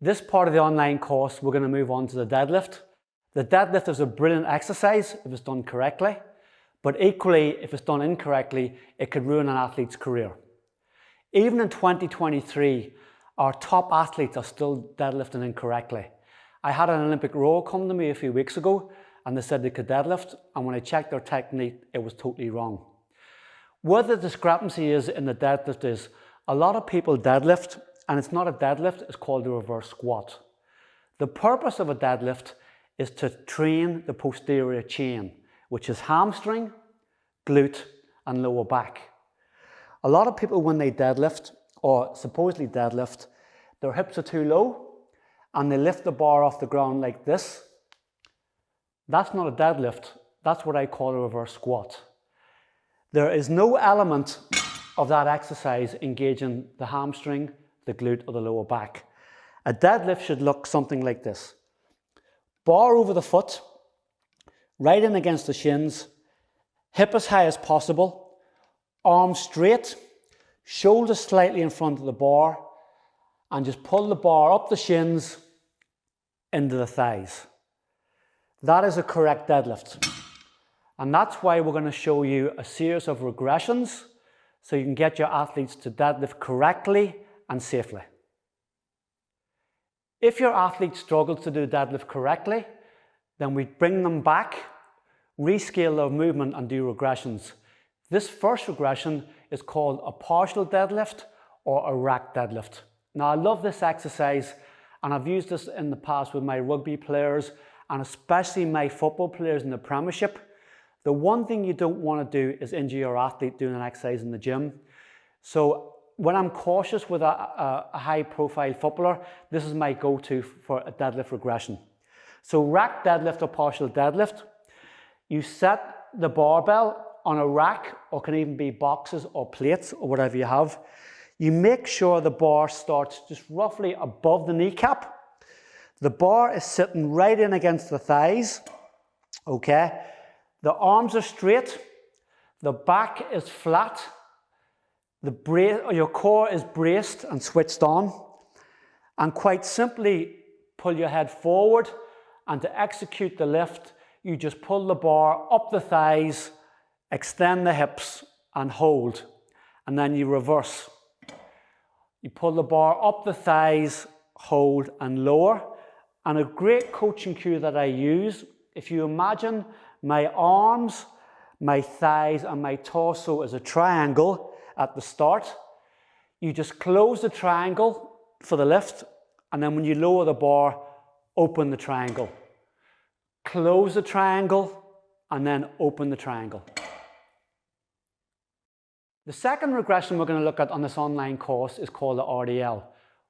This part of the online course, we're going to move on to the deadlift. The deadlift is a brilliant exercise if it's done correctly, but equally, if it's done incorrectly, it could ruin an athlete's career. Even in 2023, our top athletes are still deadlifting incorrectly. I had an Olympic rower come to me a few weeks ago and they said they could deadlift, and when I checked their technique, it was totally wrong. Where the discrepancy is in the deadlift is, a lot of people deadlift, and it's not a deadlift, it's called a reverse squat. The purpose of a deadlift is to train the posterior chain, which is hamstring, glute, and lower back. A lot of people, when they deadlift, or supposedly deadlift, their hips are too low, and they lift the bar off the ground like this. That's not a deadlift, that's what I call a reverse squat. There is no element of that exercise engaging the hamstring, the glute, or the lower back. A deadlift should look something like this. Bar over the foot, right in against the shins, hip as high as possible, arms straight, shoulders slightly in front of the bar, and just pull the bar up the shins into the thighs. That is a correct deadlift. And that's why we're going to show you a series of regressions so you can get your athletes to deadlift correctly and safely. If your athlete struggles to do deadlift correctly, then we bring them back, rescale their movement, and do regressions. This first regression is called a partial deadlift or a rack deadlift. Now, I love this exercise, and I've used this in the past with my rugby players and especially my football players in the Premiership. The one thing you don't want to do is injure your athlete doing an exercise in the gym. So when I'm cautious with a high-profile footballer, this is my go-to for a deadlift regression. So rack deadlift or partial deadlift, you set the barbell on a rack, or can even be boxes or plates or whatever you have. You make sure the bar starts just roughly above the kneecap. The bar is sitting right in against the thighs, okay? The arms are straight, the back is flat, your core is braced and switched on, and quite simply pull your head forward, and to execute the lift, you just pull the bar up the thighs, extend the hips and hold, and then you reverse. You pull the bar up the thighs, hold and lower. And a great coaching cue that I use, if you imagine my arms, my thighs and my torso as a triangle at the start, you just close the triangle for the lift, and then when you lower the bar, open the triangle. Close the triangle and then open the triangle. The second regression we're going to look at on this online course is called the RDL,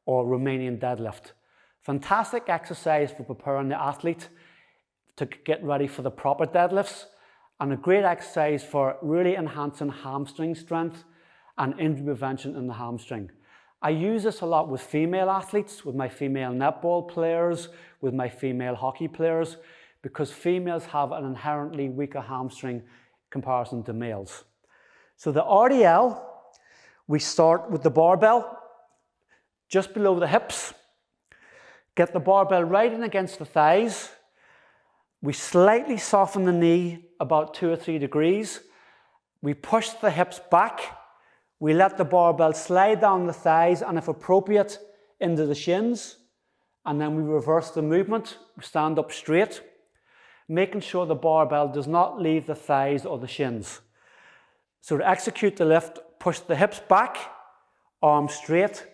or Romanian deadlift. Fantastic exercise for preparing the athlete to get ready for the proper deadlifts, and a great exercise for really enhancing hamstring strength and injury prevention in the hamstring. I use this a lot with female athletes, with my female netball players, with my female hockey players, because females have an inherently weaker hamstring in comparison to males. So the RDL, we start with the barbell just below the hips. Get the barbell right in against the thighs. We slightly soften the knee about 2 or 3 degrees. We push the hips back. We let the barbell slide down the thighs and, if appropriate, into the shins. And then we reverse the movement. We stand up straight, making sure the barbell does not leave the thighs or the shins. So to execute the lift, push the hips back, arms straight,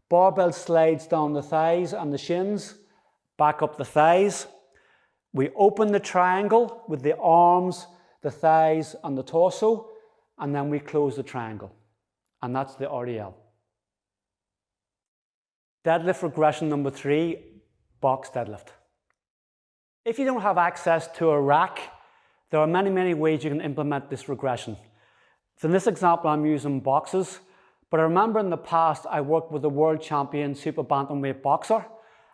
barbell slides down the thighs and the shins, back up the thighs. We open the triangle with the arms, the thighs and the torso, and then we close the triangle. And that's the RDL. Deadlift regression number 3, box deadlift. If you don't have access to a rack, there are many ways you can implement this regression. So in this example, I'm using boxes, but I remember in the past, I worked with a world champion super bantamweight boxer,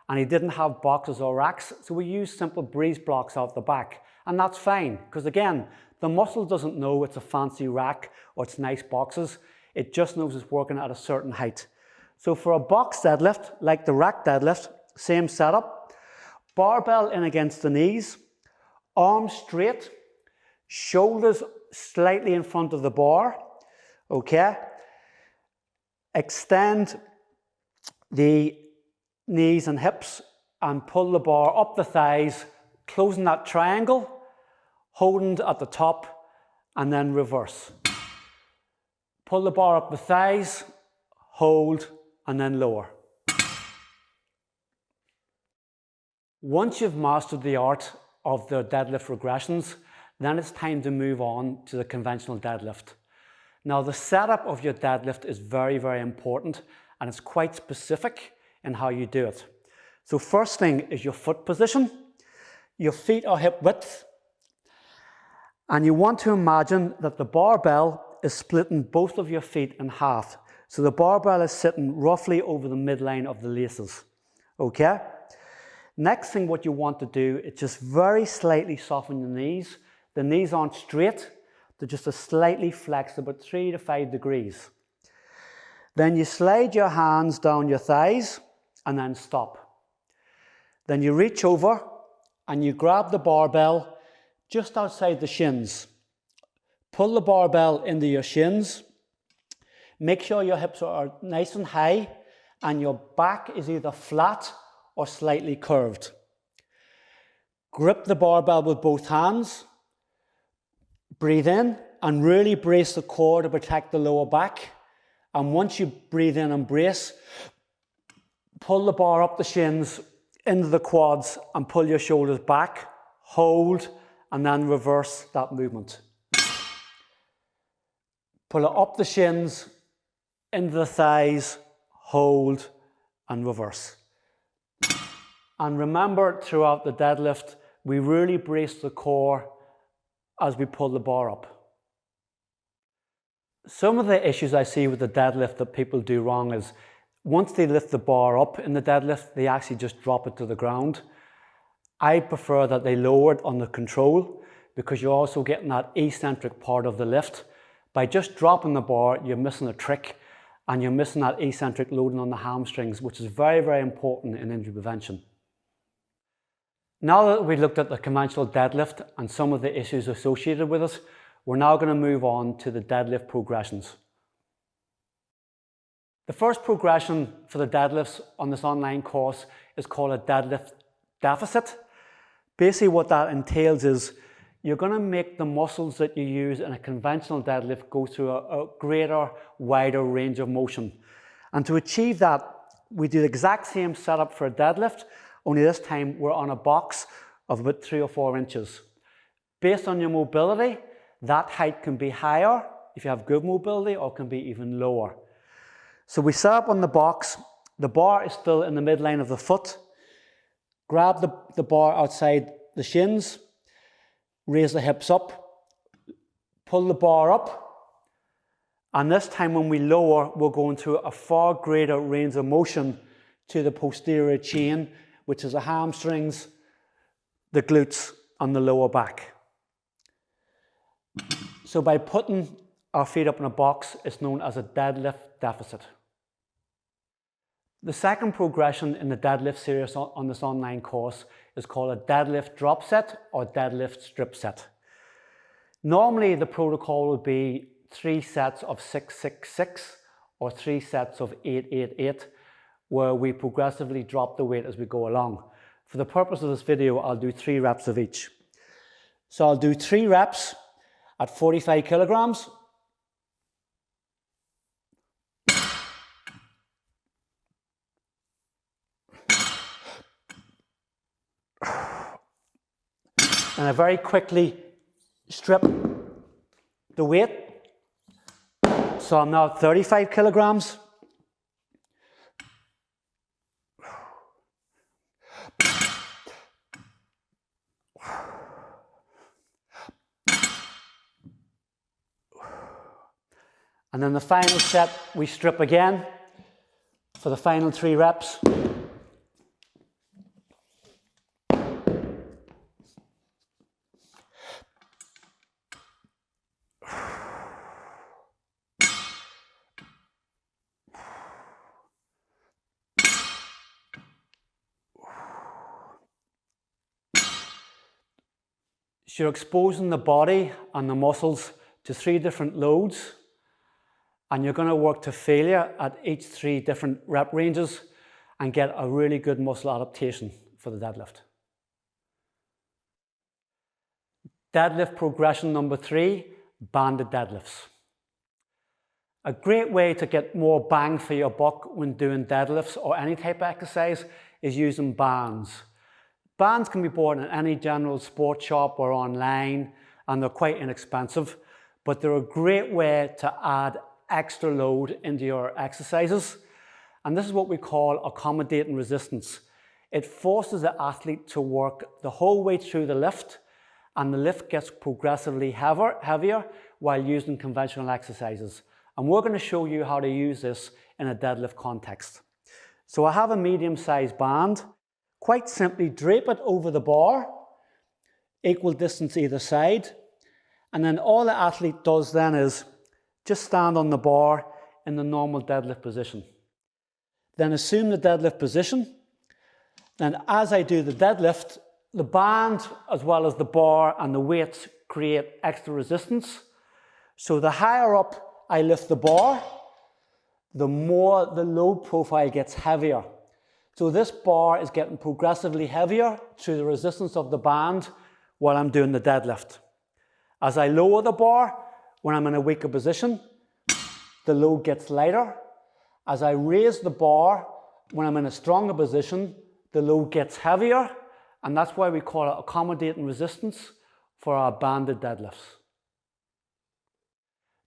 and he didn't have boxes or racks, so we used simple breeze blocks out the back. And that's fine, because again, the muscle doesn't know it's a fancy rack or it's nice boxes. It just knows it's working at a certain height. So for a box deadlift, like the rack deadlift, Same setup. Barbell in against the knees, arms straight, shoulders slightly in front of the bar, okay? Extend the knees and hips and pull the bar up the thighs, closing that triangle, holding at the top, and then reverse. Pull the bar up the thighs, hold, and then lower. Once you've mastered the art of the deadlift regressions, then it's time to move on to the conventional deadlift. Now, the setup of your deadlift is very, very important, and it's quite specific in how you do it. So first thing is your foot position. Your feet are hip width, and you want to imagine that the barbell is splitting both of your feet in half. So the barbell is sitting roughly over the midline of the laces, okay? Next thing what you want to do is just very slightly soften the knees. The knees aren't straight, they're just a slightly flexed, about 3 to 5 degrees. Then you slide your hands down your thighs and then stop. Then you reach over and you grab the barbell just outside the shins. Pull the barbell into your shins. Make sure your hips are nice and high and your back is either flat or slightly curved. Grip the barbell with both hands. Breathe in and really brace the core to protect the lower back. And once you breathe in and brace, pull the bar up the shins into the quads and pull your shoulders back, hold, and then reverse that movement. Pull it up the shins, into the thighs, hold, and reverse. And remember, throughout the deadlift, we really brace the core as we pull the bar up. Some of the issues I see with the deadlift that people do wrong is once they lift the bar up in the deadlift, they actually just drop it to the ground. I prefer that they lower it under control because you're also getting that eccentric part of the lift. By just dropping the bar, you're missing a trick and you're missing that eccentric loading on the hamstrings, which is very, very important in injury prevention. Now that we looked at the conventional deadlift and some of the issues associated with it, we're now going to move on to the deadlift progressions. The first progression for the deadlifts on this online course is called a deadlift deficit. Basically what that entails is you're going to make the muscles that you use in a conventional deadlift go through a greater, wider range of motion. And to achieve that, we do the exact same setup for a deadlift, only this time we're on a box of about 3 or 4 inches. Based on your mobility, that height can be higher if you have good mobility or can be even lower. So we set up on the box, the bar is still in the midline of the foot. Grab the bar outside the shins, raise the hips up, pull the bar up, and this time when we lower, we're going through a far greater range of motion to the posterior chain, which is the hamstrings, the glutes, and the lower back. So by putting our feet up in a box, it's known as a deadlift deficit. The second progression in the deadlift series on this online course is called a deadlift drop set or deadlift strip set. Normally the protocol would be 3 sets of 6-6-6 or 3 sets of 8-8-8, where we progressively drop the weight as we go along. For the purpose of this video, I'll do 3 reps of each. So I'll do 3 reps at 45 kilograms. And I very quickly strip the weight. So I'm now at 35 kilograms. And then the final set, we strip again for the final 3 reps. So you're exposing the body and the muscles to 3 different loads, and you're going to work to failure at each 3 different rep ranges and get a really good muscle adaptation for the deadlift. Deadlift progression number 3, banded deadlifts. A great way to get more bang for your buck when doing deadlifts or any type of exercise is using bands. Bands can be bought in any general sports shop or online, and they're quite inexpensive, but they're a great way to add extra load into your exercises. And this is what we call accommodating resistance. It forces the athlete to work the whole way through the lift, and the lift gets progressively heavier while using conventional exercises. And we're going to show you how to use this in a deadlift context. So I have a medium-sized band. Quite simply drape it over the bar, equal distance either side, and then all the athlete does then is just stand on the bar in the normal deadlift position. Then assume the deadlift position. Then as I do the deadlift, the band as well as the bar and the weights create extra resistance. So the higher up I lift the bar, the more the load profile gets heavier. So this bar is getting progressively heavier through the resistance of the band while I'm doing the deadlift. As I lower the bar, when I'm in a weaker position, the load gets lighter. As I raise the bar, when I'm in a stronger position, the load gets heavier, and that's why we call it accommodating resistance for our banded deadlifts.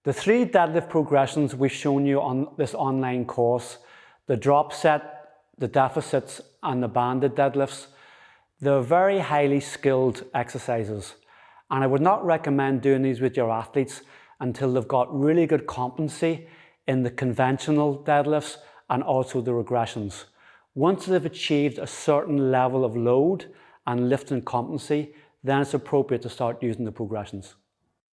The 3 deadlift progressions we've shown you on this online course, the drop set, the deficits and the banded deadlifts, they're very highly skilled exercises. And I would not recommend doing these with your athletes until they've got really good competency in the conventional deadlifts and also the regressions. Once they've achieved a certain level of load and lifting competency, then it's appropriate to start using the progressions.